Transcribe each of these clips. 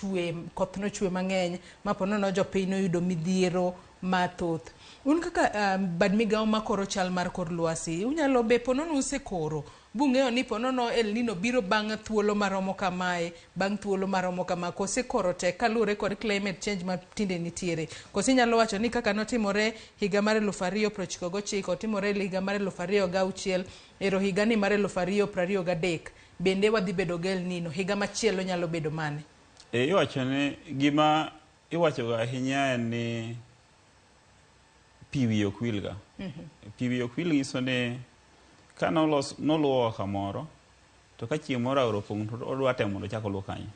chwe koth no chwe mang'eny ma po nono jopiny noyudo midhiero mathoth. Un kaka bad migawo makoro chal mar kor lwasi, unyalo be po nono usekoro bung'eyo ni po nono El Nino biro bang' thuolo maromo kamae, bang' thuolo maromo kama, kose koro tek kalure kod climate change ma tinde nitiere. Kose nyalo wacho ni kaka notimore higa mar 2099, timore higa mar 2006, ero higa ni mar 2023, bende wadhi bedo gi El Nino, higa machielo nyalo bedo mane? Iwacho ni gima iwacho ahinya en ni pi wiye ok wilga. Pi wiye ok wil nyiso ni ka noluwo kamoro, to ka chieng' moro aora opong' to odwa temo mondo ochak oluwo kanyo.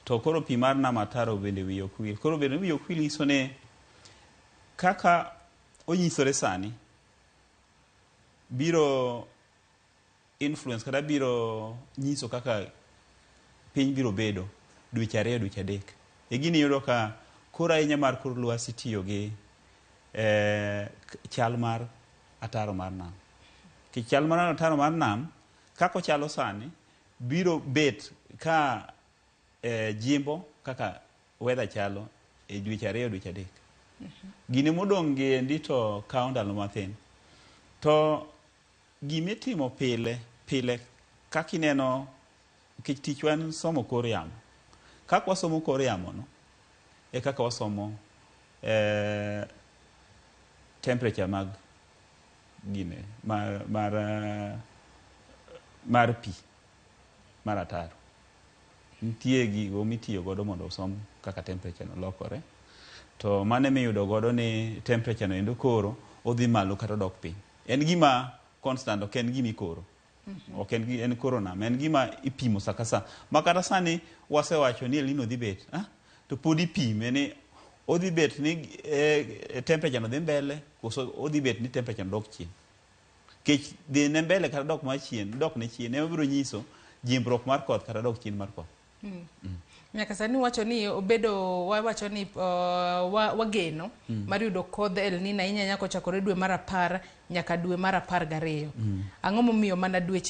To koro pi mar nam ataro bende wiye ok wil. Koro bende wiye ok wil nyiso ni kaka onyisore sani biro influence kata biro nyiso kaka piny biro bedo dweche 2 dweche 3. E gini yudo ka koro ahinya mar kor lwasi tiyo gi chal mar ataro mar nam. Ki chal mar ataro mar nam kako chalo sani biro bet ka jimbo kaka weather chalo e dweche 2 dweche 3. Gini modong' gi to kawo ndalo mathin. To gimitimo pile kaka ineno tich wan somo kor yamo. Kaka wasomo kor yamo no e kaka wasomo temperature mag gine mar pi mar ataro. Nitie gigo mitiyo godo mondo osom kaka temperature no lokore. To mane miyudo godo ni temperature no endo koro odhi malo kata dok piny. En gima constant, ok en gima ikoro. Ok en koro nam, en gima ipimo sa ka sa. Makata sani wasewacho ni El Nino dhi bet, to pod ipime ni odhi bet ni temperature no dhi mbele, koso odhi bet ni temperature no dok chien. Kech dhi ne mbele kata dok ma chien, dok ne chien, ema biro nyiso jimbruok mar koth kata dok chien mar koth. Nyaka sani wacho ni obedo wacho ni wageno mar yudo kodh El Nino inya nyako chakore dwe mar 10 nyaka dwe mar 12. Ang'o momiyo mana dweche